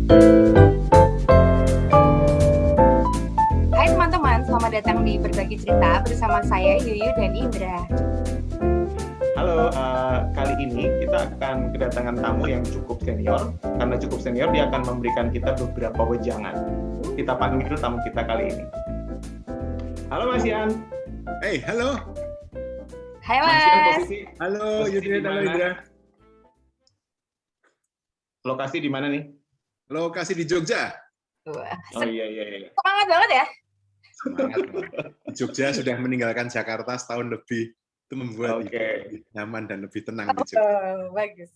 Hai teman-teman, selamat datang di Berbagi Cerita bersama saya Yuyu dan Indra. Halo, kali ini kita akan kedatangan tamu yang cukup senior. Karena cukup senior, dia akan memberikan kita beberapa wejangan. Kita panggil tamu kita kali ini. Halo Mas Ian. Hey, halo. Hai Mas Ian, Mas. Halo, Posisi Yudhira, di halo mana? Indra. Lokasi di mana nih? Lokasi di Jogja. Wah, Oh iya. semangat banget ya. Semangat. Di Jogja sudah meninggalkan Jakarta setahun lebih. Itu membuat Oke. hidup lebih nyaman dan lebih tenang di Jogja. Oh, bagus.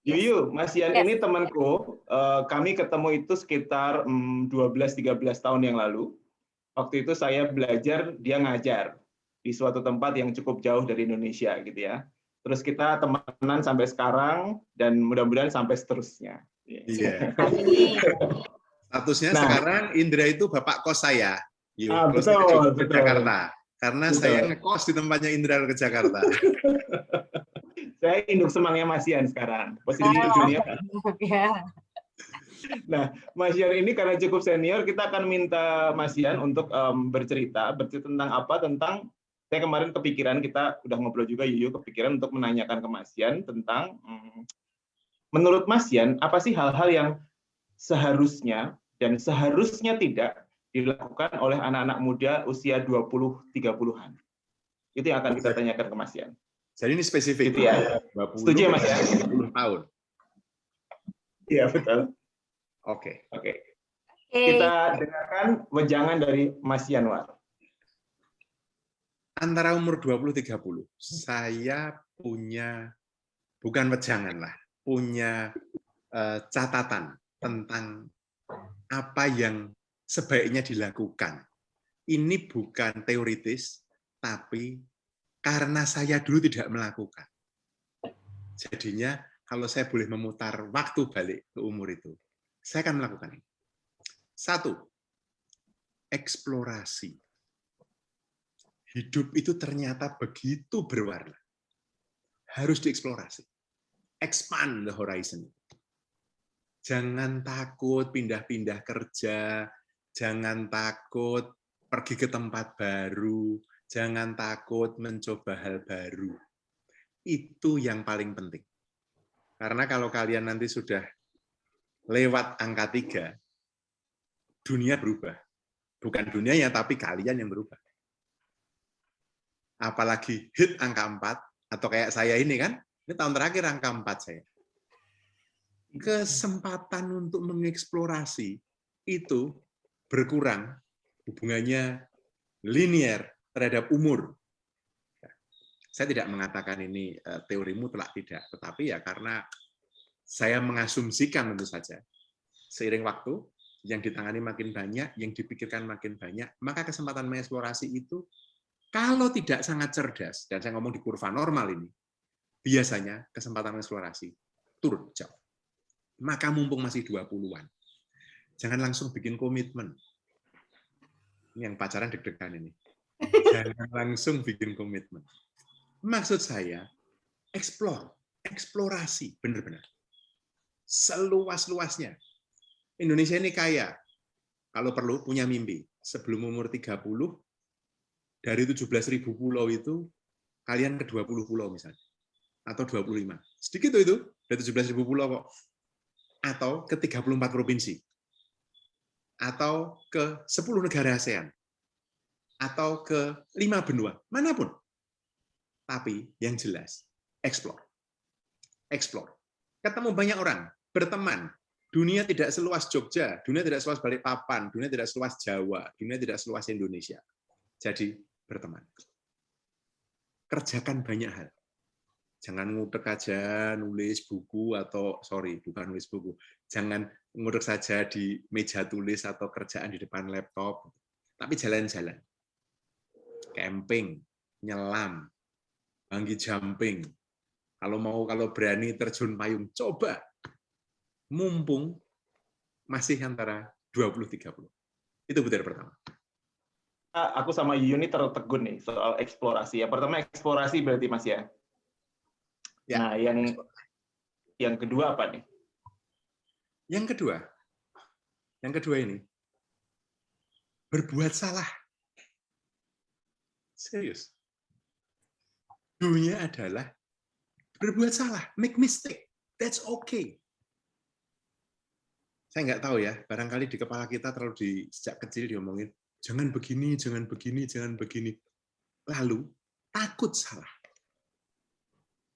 Yuyu, Mas Ian Yes. ini temanku. Kami ketemu itu sekitar 12-13 tahun yang lalu. Waktu itu saya belajar, dia ngajar di suatu tempat yang cukup jauh dari Indonesia gitu ya. Terus kita temenan sampai sekarang dan mudah-mudahan sampai seterusnya. Iya. Amin. Statusnya Nah. sekarang Indra itu bapak kos saya. Betul. Ke Jakarta. Karena Betul. saya ngekos di tempatnya Indra ke Jakarta. Saya induk semangnya Mas Ian sekarang. Posisi dunia. Ya. Nah, Mas Ian ini karena cukup senior, kita akan minta Mas Ian untuk bercerita tentang apa? Tentang saya kemarin kepikiran, kita udah ngobrol juga Yuyu, kepikiran untuk menanyakan ke Mas Ian tentang menurut Mas Ian, apa sih hal-hal yang seharusnya dan seharusnya tidak dilakukan oleh anak-anak muda usia 20-30-an? Itu yang akan kita tanyakan ke Mas Ian. Jadi ini spesifik. Gitu ya. 20, Setuju ya Mas ya? 30 tahun. Iya, betul. Oke. Kita dengarkan wejangan dari Mas Yanwar. Antara umur 20-30, saya punya, bukan wejangan lah, punya catatan tentang apa yang sebaiknya dilakukan. Ini bukan teoritis, tapi karena saya dulu tidak melakukan. Jadinya, kalau saya boleh memutar waktu balik ke umur itu, saya akan melakukan ini. 1. Eksplorasi. Hidup itu ternyata begitu berwarna. Harus dieksplorasi. Expand the horizon. Jangan takut pindah-pindah kerja, jangan takut pergi ke tempat baru, jangan takut mencoba hal baru. Itu yang paling penting. Karena kalau kalian nanti sudah lewat angka 3, dunia berubah. Bukan dunianya, tapi kalian yang berubah. Apalagi hit angka 4, atau kayak saya ini kan, ini tahun terakhir angka 4 saya. Kesempatan untuk mengeksplorasi itu berkurang, hubungannya linear terhadap umur. Saya tidak mengatakan ini teori mutlak, tidak. Tetapi ya karena saya mengasumsikan tentu saja, seiring waktu, yang ditangani makin banyak, yang dipikirkan makin banyak, maka kesempatan mengeksplorasi itu kalau tidak sangat cerdas, dan saya ngomong di kurva normal ini, biasanya kesempatan mengeksplorasi turun jauh. Maka mumpung masih 20-an, jangan langsung bikin komitmen. Ini yang pacaran deg-degan ini. Jangan langsung bikin komitmen. Maksud saya, eksplorasi, benar-benar. Seluas-luasnya. Indonesia ini kaya, kalau perlu punya mimpi. Sebelum umur 30, dari 17.000 pulau itu, kalian ke 20 pulau misalnya. Atau 25. Sedikit itu, dari 17.000 pulau kok. Atau ke 34 provinsi. Atau ke 10 negara ASEAN. Atau ke 5 benua. Manapun. Tapi yang jelas, explore. Ketemu banyak orang, berteman. Dunia tidak seluas Jogja, dunia tidak seluas Balikpapan, dunia tidak seluas Jawa, dunia tidak seluas Indonesia. Jadi, berteman. Kerjakan banyak hal. Jangan ngudek aja nulis buku atau, bukan nulis buku. Jangan ngudek saja di meja tulis atau kerjaan di depan laptop. Tapi jalan-jalan. Camping, nyelam, bungee jumping. Kalau berani terjun payung, coba. Mumpung masih antara 20-30. Itu butir pertama. Aku sama Yuyu ini tertegun nih soal eksplorasi. Ya, pertama eksplorasi berarti Mas ya. Ya. Nah, yang kedua apa nih? Yang kedua ini, berbuat salah. Serius. Do-nya adalah berbuat salah, make mistake. That's okay. Saya nggak tahu ya, barangkali di kepala kita terlalu sejak kecil diomongin, jangan begini, jangan begini, jangan begini. Lalu, takut salah.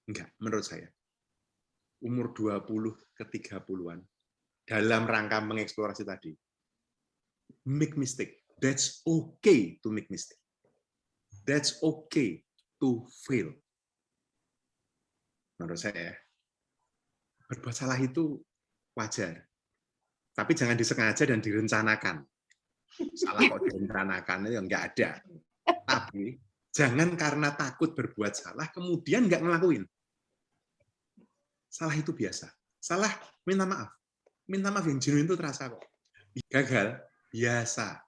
Enggak, menurut saya. Umur 20 ke 30-an, dalam rangka mengeksplorasi tadi, make mistake. That's okay to make mistake. That's okay to fail. Menurut saya, berbuat salah itu wajar. Tapi jangan disengaja dan direncanakan. Salah kok direncanakan, itu nggak ada. Tapi jangan karena takut berbuat salah, kemudian nggak ngelakuin. Salah itu biasa. Salah, minta maaf. Minta maaf yang genuine itu terasa kok. Gagal, biasa.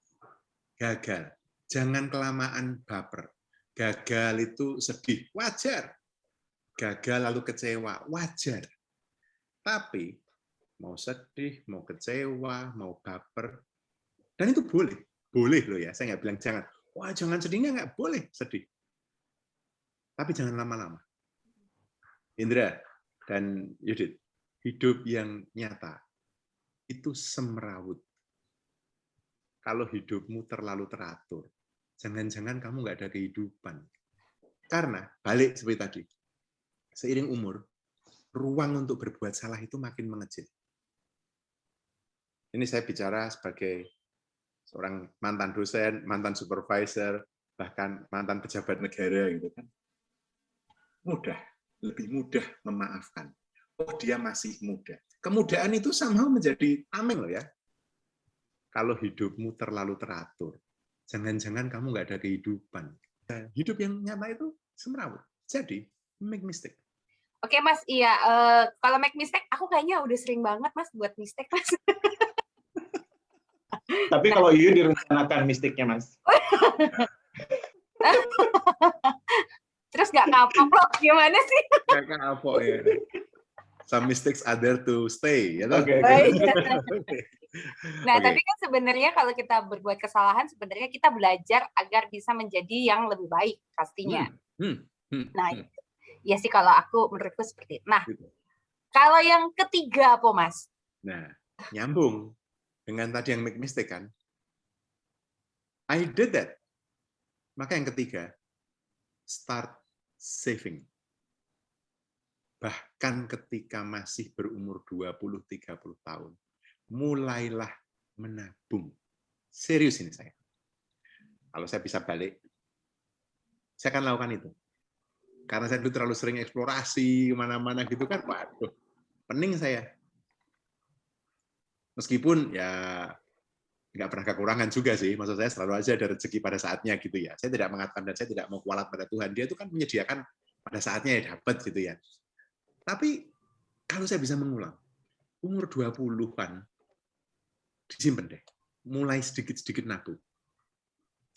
Gagal. Jangan kelamaan baper. Gagal itu sedih, wajar. Gagal lalu kecewa, wajar. Tapi mau sedih, mau kecewa, mau baper, dan itu boleh. Boleh loh ya, saya nggak bilang jangan. Wah, jangan sedihnya, nggak boleh sedih. Tapi jangan lama-lama. Indra dan Yudit, hidup yang nyata itu semrawut. Kalau hidupmu terlalu teratur, jangan-jangan kamu nggak ada kehidupan. Karena, balik seperti tadi, seiring umur, ruang untuk berbuat salah itu makin mengecil. Ini saya bicara sebagai seorang mantan dosen, mantan supervisor, bahkan mantan pejabat negara gitu kan. Mudah, lebih mudah memaafkan. Oh, dia masih muda. Kemudaan itu somehow menjadi tameng loh ya. Kalau hidupmu terlalu teratur, jangan-jangan kamu nggak ada kehidupan. Hidup yang nyata itu semrawut. Jadi, make mistake. Oke Mas, iya. Kalau make mistake, aku kayaknya udah sering banget Mas buat mistake Mas. Tapi kalau Yuyu direncanakan mistiknya, Mas. Terus nggak kapok loh, gimana sih? Nggak kapok ya. Some mistakes are there to stay. Ya Oke. Nah, Oke. tapi kan sebenarnya kalau kita berbuat kesalahan, sebenarnya kita belajar agar bisa menjadi yang lebih baik pastinya. Nah, ya sih kalau aku menurutku seperti itu. Nah, kalau yang ketiga apa Mas? Nah, nyambung dengan tadi yang make mistake kan. I did that. Maka yang ketiga, start saving. Bahkan ketika masih berumur 20-30 tahun, mulailah menabung. Serius ini saya. Kalau saya bisa balik, saya akan lakukan itu. Karena saya dulu terlalu sering eksplorasi kemana-mana gitu kan, waduh, pening saya. Meskipun ya nggak pernah kekurangan juga sih, maksud saya selalu aja ada rezeki pada saatnya gitu ya. Saya tidak mengatakan dan saya tidak mau kualat pada Tuhan. Dia itu kan menyediakan pada saatnya ya dapat gitu ya. Tapi kalau saya bisa mengulang, umur 20-an disimpan deh. Mulai sedikit-sedikit nabung.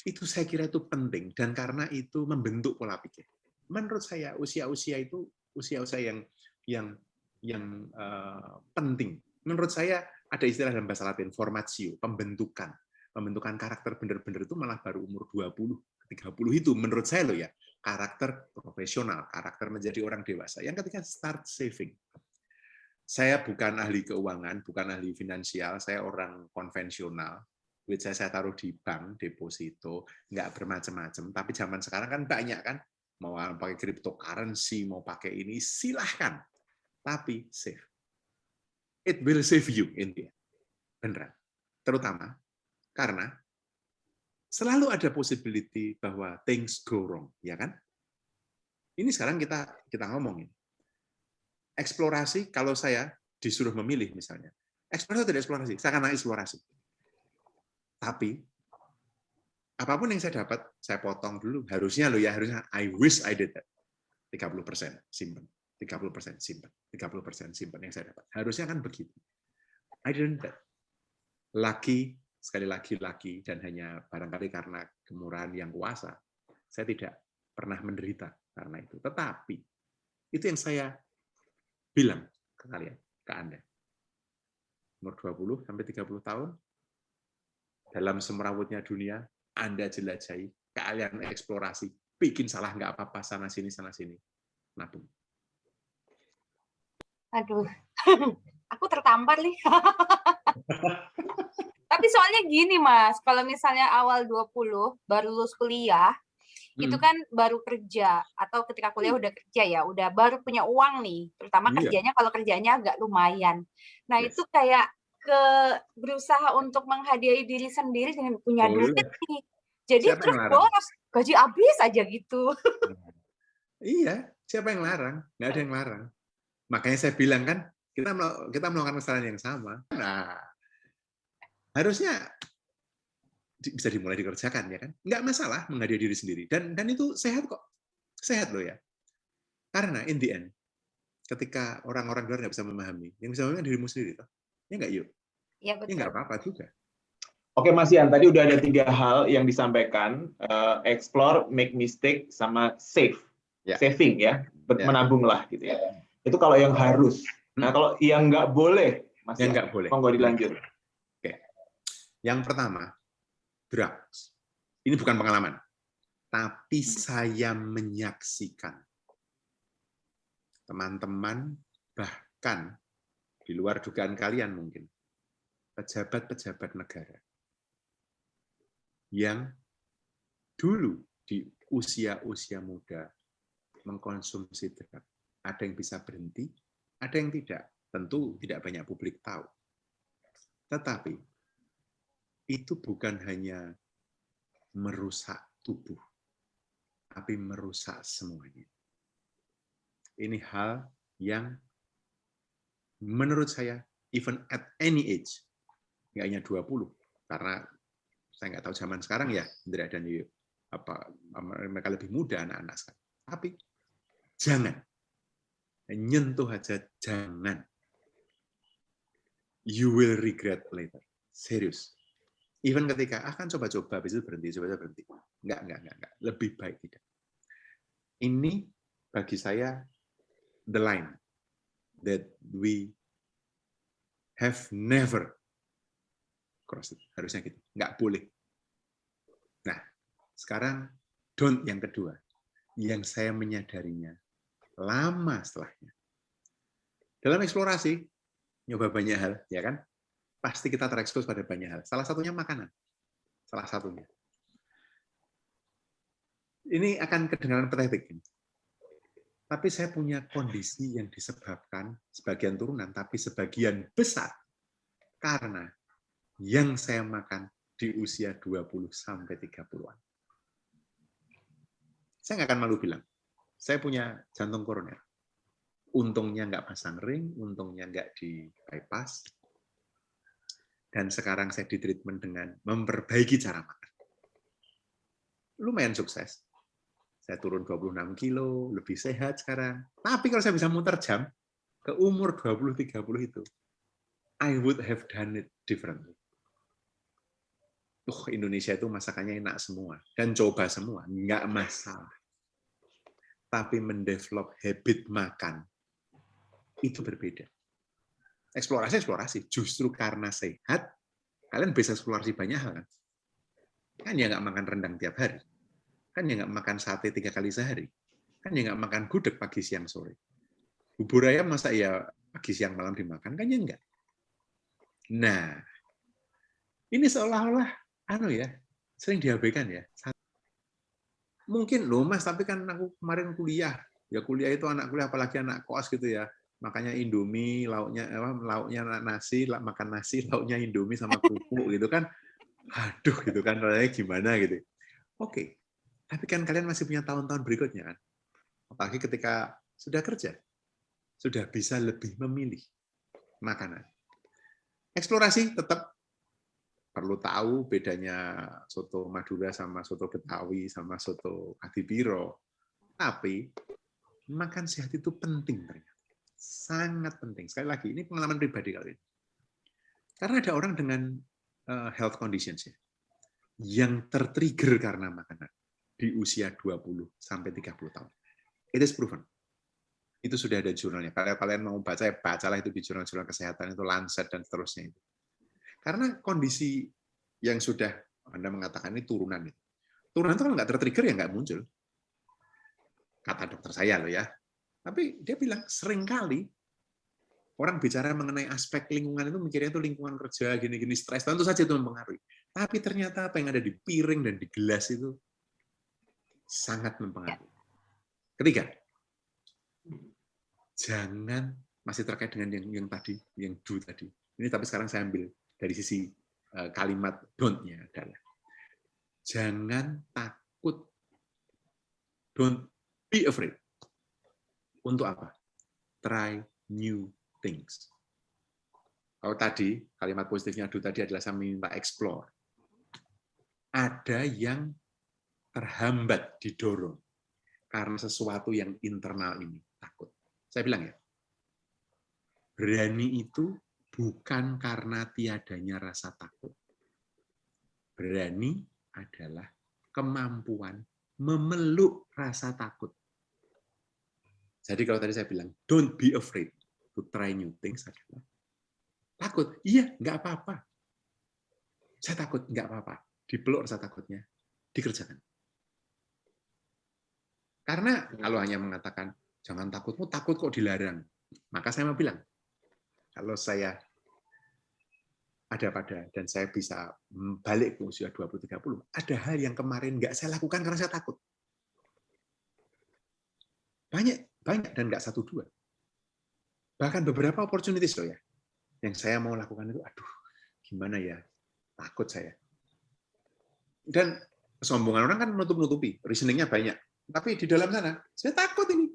Itu saya kira itu penting dan karena itu membentuk pola pikir. Menurut saya usia-usia itu usia-usia yang penting. Menurut saya ada istilah dalam bahasa Latin formatio, pembentukan karakter benar-benar itu malah baru umur 20 30 itu menurut saya loh ya, karakter profesional, karakter menjadi orang dewasa. Yang ketiga start saving. Saya bukan ahli keuangan, bukan ahli finansial, saya orang konvensional. Duit saya taruh di bank, deposito, nggak bermacam-macam. Tapi zaman sekarang kan banyak kan, mau pakai cryptocurrency, mau pakai ini, silahkan. Tapi save. It will save you in the end. Beneran. Terutama karena selalu ada possibility bahwa things go wrong, ya kan? Ini sekarang kita ngomongin. Eksplorasi, kalau saya disuruh memilih misalnya, eksplorasi atau tidak eksplorasi, saya akan eksplorasi. Tapi apapun yang saya dapat, saya potong dulu. Harusnya I wish I did that. 30% simpan, 30% simpan, 30% simpan yang saya dapat. Harusnya kan begitu. I didn't that. Laki, sekali lagi laki, dan hanya barangkali karena kemurahan yang kuasa, saya tidak pernah menderita karena itu. Tetapi, itu yang saya bilang ke kalian, ke Anda. umur 20 sampai 30 tahun, dalam semrawutnya dunia, Anda jelajahi, kalian eksplorasi, bikin salah nggak apa-apa, sana-sini, nabung. Aduh, aku tertampar nih. Tapi soalnya gini Mas, kalau misalnya awal 20, baru lulus kuliah, itu kan baru kerja, atau ketika kuliah udah kerja ya, udah baru punya uang nih, terutama kerjanya kalau kerjanya agak lumayan. Nah itu kayak berusaha untuk menghadiahi diri sendiri dengan punya duit nih. Jadi siapa terus boros, gaji habis aja gitu. Iya, siapa yang larang? Nggak ada yang larang. Makanya saya bilang kan, kita melakukan kesalahan yang sama. Nah, harusnya bisa dimulai dikerjakan ya kan, nggak masalah menghadiahi diri sendiri, dan itu sehat kok, sehat loh ya, karena in the end ketika orang-orang luar nggak bisa memahami, yang bisa memahami dirimu sendiri toh, ya nggak yuk, ya betul, nggak apa-apa juga. Oke Mas Yan, tadi udah ada 3 hal yang disampaikan, explore, make mistake, sama save, saving ya, menabung lah gitu ya. Itu kalau yang harus. Nah kalau yang nggak boleh, Mas Yan, nggak boleh. Monggo dilanjut. Oke, yang pertama, drugs. Ini bukan pengalaman, tapi saya menyaksikan teman-teman, bahkan di luar dugaan kalian mungkin, pejabat-pejabat negara yang dulu di usia-usia muda mengkonsumsi drugs. Ada yang bisa berhenti, ada yang tidak. Tentu tidak banyak publik tahu. Tetapi itu bukan hanya merusak tubuh, tapi merusak semuanya. Ini hal yang menurut saya, even at any age, nggak hanya 20, karena saya nggak tahu zaman sekarang ya, Indra dan Yoyo, mereka lebih muda anak-anak sekarang. Tapi jangan, nyentuh aja jangan. You will regret later. Serius. Even ketika akan coba-coba, habis itu berhenti, coba-coba berhenti. Enggak. Lebih baik tidak. Ini bagi saya the line that we have never crossed. Harusnya gitu. Nggak boleh. Nah, sekarang don't yang kedua. Yang saya menyadarinya lama setelahnya. Dalam eksplorasi, nyoba banyak hal, ya kan? Pasti kita terekspos pada banyak hal. Salah satunya makanan. Salah satunya. Ini akan kedengaran patetik. Tapi saya punya kondisi yang disebabkan sebagian turunan, tapi sebagian besar karena yang saya makan di usia 20 sampai 30-an. Saya nggak akan malu bilang, saya punya jantung koroner. Untungnya nggak pasang ring, untungnya nggak di bypass, dan sekarang saya ditreatment dengan memperbaiki cara makan. Lumayan sukses. Saya turun 26 kilo, lebih sehat sekarang. Tapi kalau saya bisa muter jam, ke umur 20-30 itu, I would have done it differently. Indonesia itu masakannya enak semua. Dan coba semua, nggak masalah. Tapi mendevelop habit makan, itu berbeda. Eksplorasi. Justru karena sehat, kalian bisa eksplorasi banyak hal. Kan ya nggak makan rendang tiap hari. Kan ya nggak makan sate 3 kali sehari. Kan ya nggak makan gudeg pagi, siang, sore. Bubur ayam masa ya pagi, siang, malam dimakan? Kan ya enggak. Nah, ini seolah-olah sering diabaikan ya. Mungkin loh Mas, tapi kan aku kemarin kuliah. Ya kuliah itu anak kuliah, apalagi anak kos gitu ya. Makanya Indomie, lauknya nasi, makan nasi, lauknya Indomie sama kerupuk gitu kan. Aduh gitu kan, rasanya gimana gitu. Oke. Tapi kan kalian masih punya tahun-tahun berikutnya kan. Apalagi ketika sudah kerja. Sudah bisa lebih memilih makanan. Eksplorasi tetap perlu tahu bedanya soto Madura sama soto Betawi sama soto Adipiro. Tapi makan sehat itu penting ternyata. Sangat penting. Sekali lagi, ini pengalaman pribadi kalian. Karena ada orang dengan health conditions ya, yang tertrigger karena makanan di usia 20 sampai 30 tahun. It is proven. Itu sudah ada jurnalnya. Kalau kalian mau baca, ya bacalah itu di jurnal-jurnal kesehatan, itu Lancet dan seterusnya itu. Karena kondisi yang sudah Anda mengatakan ini turunan. Turunan itu kalau nggak tertrigger ya nggak muncul. Kata dokter saya loh ya. Tapi dia bilang seringkali orang bicara mengenai aspek lingkungan itu mikirnya itu lingkungan kerja, gini-gini, stres, tentu saja itu mempengaruhi. Tapi ternyata apa yang ada di piring dan di gelas itu sangat mempengaruhi. Ketiga, jangan, masih terkait dengan yang tadi, yang do tadi. Ini tapi sekarang saya ambil dari sisi kalimat don't-nya adalah jangan takut, don't be afraid. Untuk apa? Try new things. Kalau tadi kalimat positifnya do tadi adalah saya minta explore. Ada yang terhambat didorong karena sesuatu yang internal ini, takut. Saya bilang ya, berani itu bukan karena tiadanya rasa takut. Berani adalah kemampuan memeluk rasa takut. Jadi kalau tadi saya bilang, don't be afraid to try new things adalah takut. Iya, nggak apa-apa. Saya takut, nggak apa-apa. Dipeluk rasa takutnya, dikerjakan. Karena kalau hanya mengatakan, jangan takutmu, takut kok dilarang. Maka saya mau bilang, kalau saya ada pada dan saya bisa balik ke usia 20-30, ada hal yang kemarin nggak saya lakukan karena saya takut. Banyak dan nggak 1-2. Bahkan beberapa opportunities loh ya, yang saya mau lakukan itu, aduh, gimana ya, takut saya. Dan kesombongan orang kan menutup-nutupi, reasoningnya banyak. Tapi di dalam sana, saya takut ini.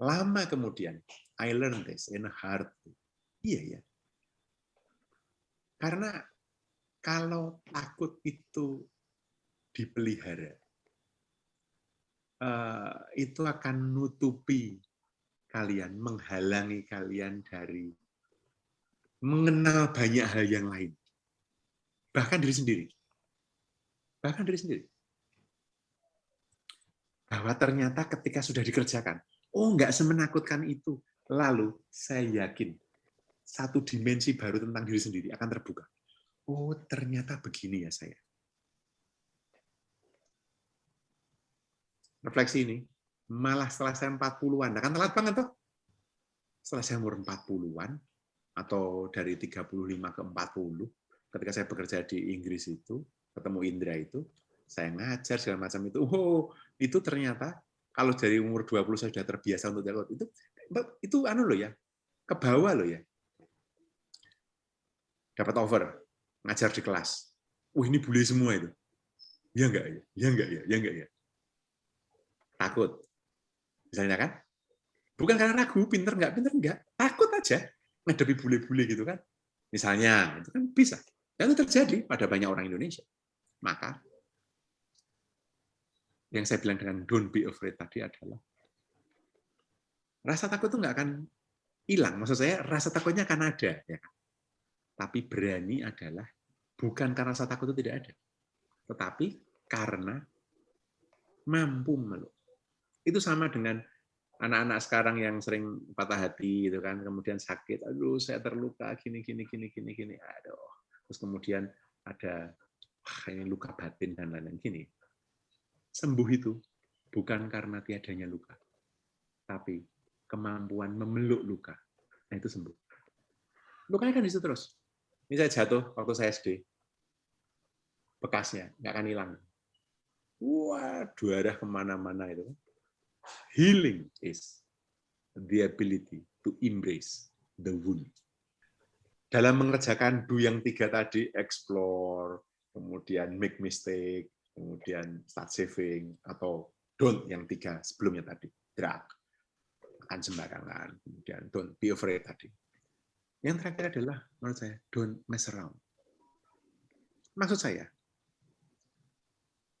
Lama kemudian, I learned this in a hard way. Iya ya. Karena kalau takut itu dipelihara, itu akan nutupi kalian, menghalangi kalian dari mengenal banyak hal yang lain. Bahkan diri sendiri. Bahwa ternyata ketika sudah dikerjakan, oh nggak semenakutkan itu. Lalu saya yakin satu dimensi baru tentang diri sendiri akan terbuka. Oh ternyata begini ya saya. Refleksi ini, malah setelah saya 40-an, kan telat banget toh? Setelah saya umur 40-an, atau dari 35 ke 40, ketika saya bekerja di Inggris itu, ketemu Indra itu, saya ngajar segala macam itu. Oh, itu ternyata kalau dari umur 20 saya sudah terbiasa untuk takut. Itu anu loh ya, ke bawah loh ya. Dapat over, ngajar di kelas. Ini bule semua itu. Ya enggak ya, ya enggak ya, ya enggak ya. Takut. Misalnya kan? Bukan karena ragu, pinter enggak. Takut aja ngadepi bule-bule gitu kan. Misalnya, itu kan bisa. Dan itu terjadi pada banyak orang Indonesia. Maka yang saya bilang dengan don't be afraid tadi adalah rasa takut itu nggak akan hilang. Maksud saya rasa takutnya akan ada, ya. Tapi berani adalah bukan karena rasa takut itu tidak ada, tetapi karena mampu meluk. Itu sama dengan anak-anak sekarang yang sering patah hati gitu kan, kemudian sakit, aduh saya terluka gini. Aduh. Terus kemudian ada ini luka batin dan lain-lain gini. Sembuh itu bukan karena tiadanya luka, tapi kemampuan memeluk luka. Nah itu sembuh. Lukanya kan di situ terus. Ini saya jatuh waktu saya SD. Bekasnya nggak akan hilang. Wah, darah kemana-mana itu. Healing is the ability to embrace the wound. Dalam mengerjakan do yang 3 tadi, explore, kemudian make mistake, kemudian start saving, atau don't yang 3 sebelumnya tadi, drag, makan sembarangan, kemudian don't be afraid tadi. Yang terakhir adalah, menurut saya, don't mess around. Maksud saya,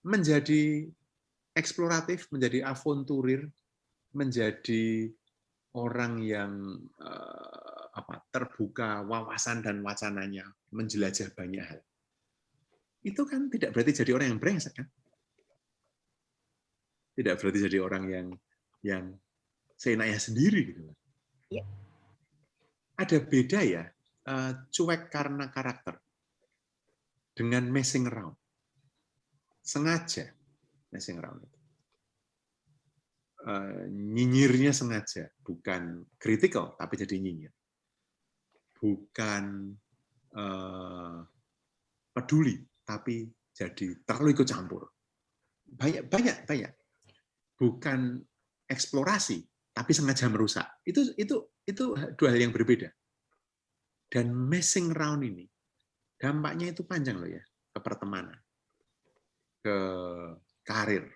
menjadi eksploratif, menjadi aventurir, menjadi orang yang terbuka wawasan dan wacananya, menjelajah banyak hal. Itu kan tidak berarti jadi orang yang brengsek kan? Tidak berarti jadi orang yang seenaknya sendiri gitu. Iya. Ada beda ya, cuek karena karakter dengan messing around. Sengaja messing around. Nyinyirnya sengaja, bukan kritikal, tapi jadi nyinyir. Bukan peduli, tapi jadi terlalu ikut campur. Banyak. Bukan eksplorasi, tapi sengaja merusak. Itu dua hal yang berbeda. Dan messing around ini, dampaknya itu panjang loh ya, ke pertemanan, ke karir.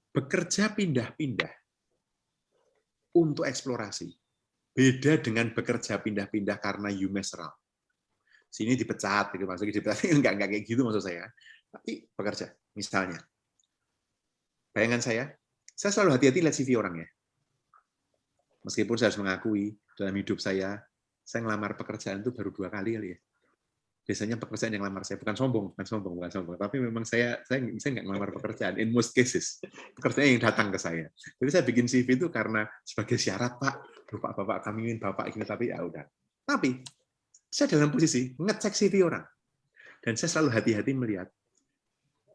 Bekerja pindah-pindah untuk eksplorasi. Beda dengan bekerja pindah-pindah karena you mess around. Sini dipecat, gitu maksudnya dipecat, enggak kayak gitu maksud saya. Tapi bekerja, misalnya. Bayangan saya selalu hati-hati lihat CV orang ya. Meskipun saya harus mengakui, dalam hidup saya ngelamar pekerjaan itu baru 2 kali ya. Biasanya pekerjaan yang lamar saya bukan sombong, tapi memang saya nggak ngelamar pekerjaan in most cases. Pekerjaan yang datang ke saya. Jadi saya bikin CV itu karena sebagai syarat, Pak, Bapak kami ingin Bapak ini, tapi ya udah. Tapi saya dalam posisi ngecek CV orang. Dan saya selalu hati-hati melihat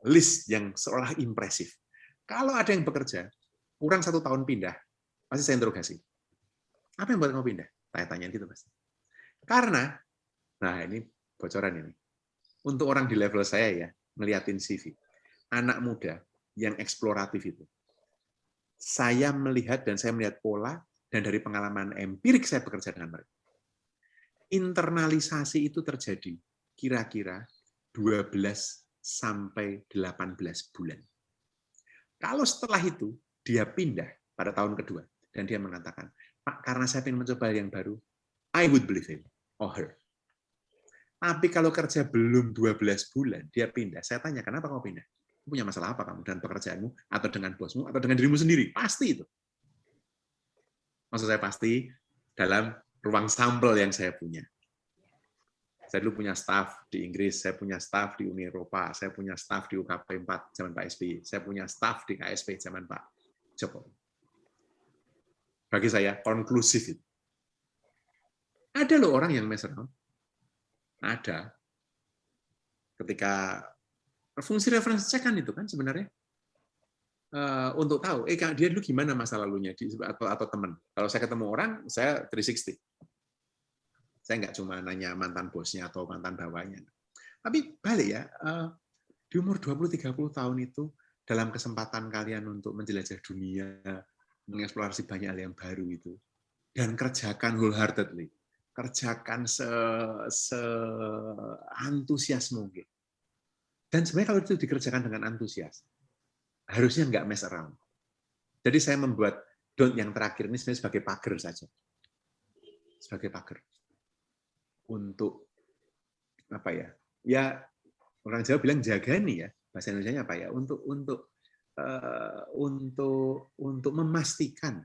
list yang seolah impresif. Kalau ada yang bekerja, kurang 1 tahun pindah, pasti saya interogasi. Apa yang buat kamu pindah? Tanya-tanya gitu pasti. Karena, nah ini bocoran ini. Untuk orang di level saya ya, ngeliatin CV. Anak muda yang eksploratif itu. Saya melihat dan saya melihat pola, dan dari pengalaman empirik saya bekerja dengan mereka. Internalisasi itu terjadi kira-kira 12 sampai 18 bulan. Kalau setelah itu dia pindah pada tahun kedua dan dia mengatakan, Pak, karena saya ingin mencoba yang baru, I would believe him or her. Tapi kalau kerja belum 12 bulan, dia pindah. Saya tanya, kenapa kamu pindah? Kamu punya masalah apa kamu dengan pekerjaanmu, atau dengan bosmu, atau dengan dirimu sendiri? Pasti itu. Maksud saya pasti dalam ruang sampel yang saya punya. Saya dulu punya staff di Inggris, saya punya staff di Uni Eropa, saya punya staff di UKP 4 zaman Pak SBY, saya punya staff di KSP zaman Pak Jokowi. Bagi saya, konklusif itu. Ada loh orang yang mess around. Ada. Ketika fungsi reference check kan itu kan sebenarnya untuk tahu, dia dulu gimana masa lalunya atau teman. Kalau saya ketemu orang, saya 360. Saya nggak cuma nanya mantan bosnya atau mantan bawahnya. Tapi balik ya, di umur 20-30 tahun itu, dalam kesempatan kalian untuk menjelajah dunia, mengeksplorasi banyak hal yang baru itu, dan kerjakan wholeheartedly, kerjakan se-antusias mungkin. Dan sebenarnya kalau itu dikerjakan dengan antusias, harusnya nggak mess around. Jadi saya membuat don't yang terakhir ini sebenarnya sebagai pagar saja. Sebagai pagar. Untuk apa ya? Ya orang Jawa bilang jagani ya. Bahasa Indonesianya apa ya? Untuk memastikan.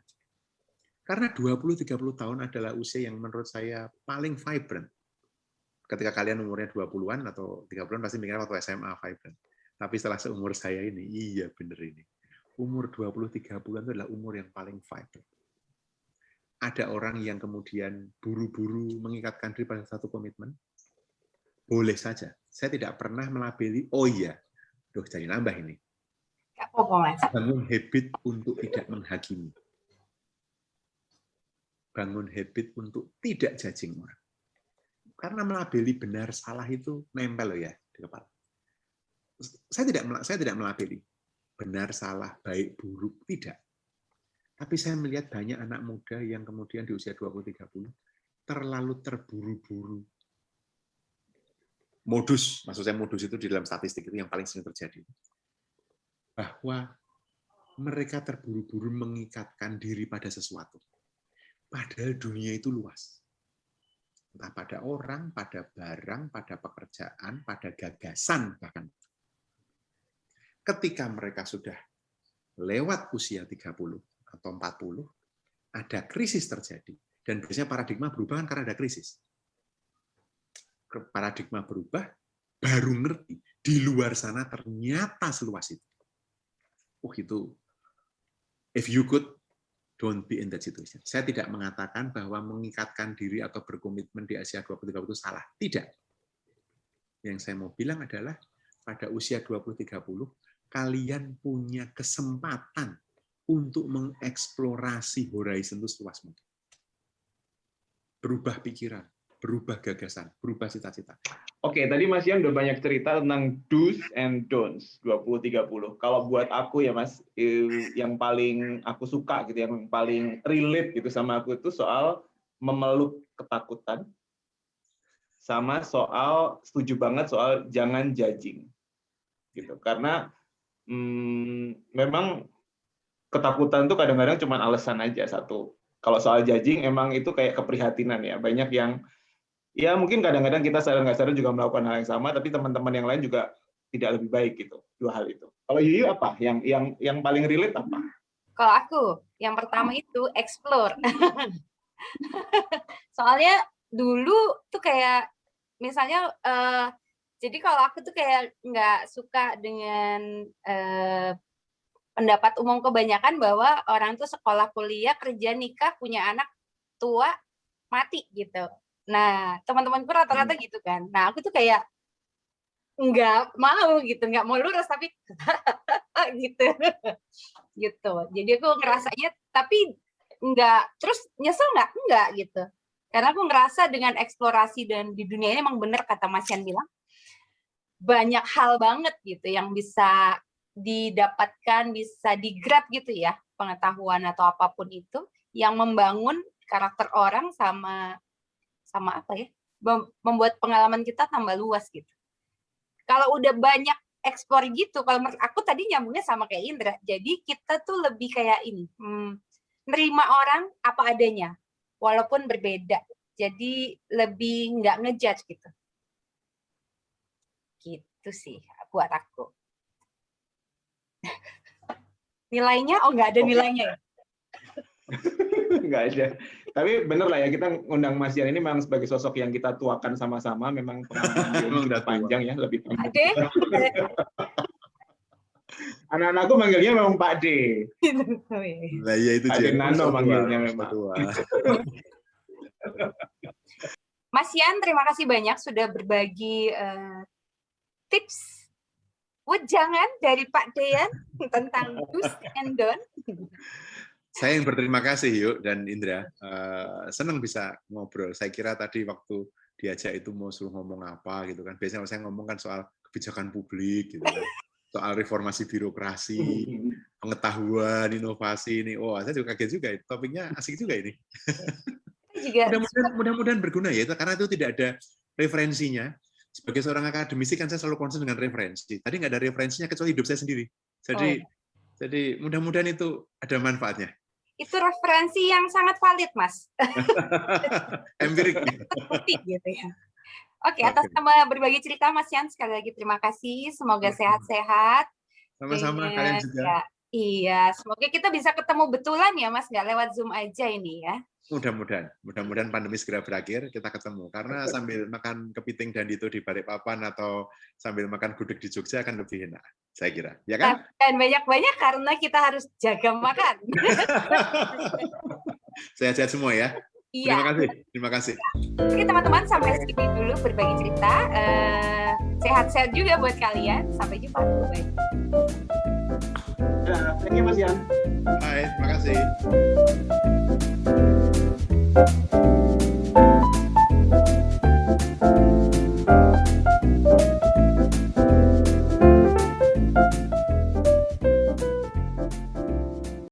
Karena 20-30 tahun adalah usia yang menurut saya paling vibrant. Ketika kalian umurnya 20-an atau 30-an pasti mikirnya waktu SMA vibrant. Tapi setelah seumur saya ini, iya bener ini. Umur 20-30-an itu adalah umur yang paling vibrant. Ada orang yang kemudian buru-buru mengikatkan diri pada satu komitmen, boleh saja. Saya tidak pernah melabeli, oh iya, jadi nambah ini. Bangun habit untuk tidak menghakimi. Bangun habit untuk tidak judging orang. Karena melabeli benar salah itu nempel loh ya di kepala. Saya tidak melabeli benar salah baik buruk tidak. Tapi saya melihat banyak anak muda yang kemudian di usia 20-30 terlalu terburu-buru. Modus, maksud saya modus itu di dalam statistik itu yang paling sering terjadi. Bahwa mereka terburu-buru mengikatkan diri pada sesuatu. Padahal dunia itu luas. Entah pada orang, pada barang, pada pekerjaan, pada gagasan bahkan. Ketika mereka sudah lewat usia 30 atau 40, ada krisis terjadi. Dan biasanya paradigma berubah kan karena ada krisis. Paradigma berubah, baru ngerti. Di luar sana ternyata seluas itu. Itu if you could, don't be in that situation. Saya tidak mengatakan bahwa mengikatkan diri atau berkomitmen di Asia 2030 itu salah. Tidak. Yang saya mau bilang adalah pada usia 20-30, kalian punya kesempatan untuk mengeksplorasi horizon itu seluas mungkin. Berubah pikiran, berubah gagasan, berubah cita-cita. Oke, tadi Mas Ian udah banyak cerita tentang do's and don'ts 20-30. Kalau buat aku ya Mas, yang paling aku suka gitu, yang paling relate gitu sama aku itu soal memeluk ketakutan, sama soal setuju banget soal jangan judging, gitu. Karena memang ketakutan tuh kadang-kadang cuma alasan aja satu. Kalau soal judging emang itu kayak keprihatinan ya. Banyak yang ya mungkin kadang-kadang kita sadar nggak sadar juga melakukan hal yang sama, tapi teman-teman yang lain juga tidak lebih baik gitu. Dua hal itu. Kalau Yuyu apa? Yang paling relate apa? Kalau aku, yang pertama itu explore. Soalnya dulu tuh kayak misalnya, jadi kalau aku tuh kayak nggak suka dengan pendapat umum kebanyakan bahwa orang tuh sekolah, kuliah, kerja, nikah, punya anak, tua, mati gitu. Nah, teman-temanku rata-rata gitu kan. Nah, aku tuh kayak nggak mau gitu, nggak mau lurus tapi gitu, gitu. Jadi aku ngerasanya, tapi nggak, terus nyesel nggak gitu. Karena aku ngerasa dengan eksplorasi dan di dunia ini emang bener kata Mas Yan bilang, banyak hal banget gitu yang bisa didapatkan, bisa di-grab gitu ya, pengetahuan atau apapun itu, yang membangun karakter orang sama apa ya, membuat pengalaman kita tambah luas gitu. Kalau udah banyak eksplor gitu, kalau menurut aku tadi nyambungnya sama kayak Indra, jadi kita tuh lebih kayak ini, nerima orang apa adanya, walaupun berbeda, jadi lebih nggak ngejudge gitu. Gitu sih buat aku. Nilainya? Oh, nggak ada nilainya ya? Nggak ada. Tapi bener lah ya, kita ngundang Mas Yan ini memang sebagai sosok yang kita tuakan sama-sama, memang pengalaman udah panjang ya, lebih panjang. Ade. Anak-anakku manggilnya memang Pak D. Nah, ya itu Ade Nano manggilnya memang. Mas Yan, terima kasih banyak sudah berbagi tips wejangan dari Pak Dean tentang do's and don't. Saya yang berterima kasih Yuk dan Indra, senang bisa ngobrol. Saya kira tadi waktu diajak itu mau suruh ngomong apa gitu kan. Biasanya saya ngomong kan soal kebijakan publik gitu kan. Soal reformasi birokrasi, pengetahuan, inovasi ini. Oh, saya juga kaget juga. Topiknya asik juga ini. Mudah-mudahan berguna ya, karena itu tidak ada referensinya. Sebagai seorang akademisi kan saya selalu concern dengan referensi. Tadi nggak ada referensinya kecuali hidup saya sendiri. Jadi mudah-mudahan itu ada manfaatnya. Itu referensi yang sangat valid, Mas. Empirik. Gitu ya. Oke, atas nama berbagi cerita Mas Yan, sekali lagi terima kasih. Semoga sehat-sehat. Sama-sama kalian juga. Iya, semoga kita bisa ketemu betulan ya, Mas, nggak lewat Zoom aja ini ya. Mudah-mudahan pandemi segera berakhir, kita ketemu. Karena sambil makan kepiting dan itu di Balikpapan atau sambil makan gudeg di Jogja akan lebih enak, saya kira. Ya kan? Dan banyak-banyak karena kita harus jaga makan. Sehat-sehat semua ya. Iya. Terima kasih. Oke teman-teman, sampai sini dulu berbagi cerita. Sehat-sehat juga buat kalian. Sampai jumpa. Bye. Thank you Mas Yan. Hai, terima kasih.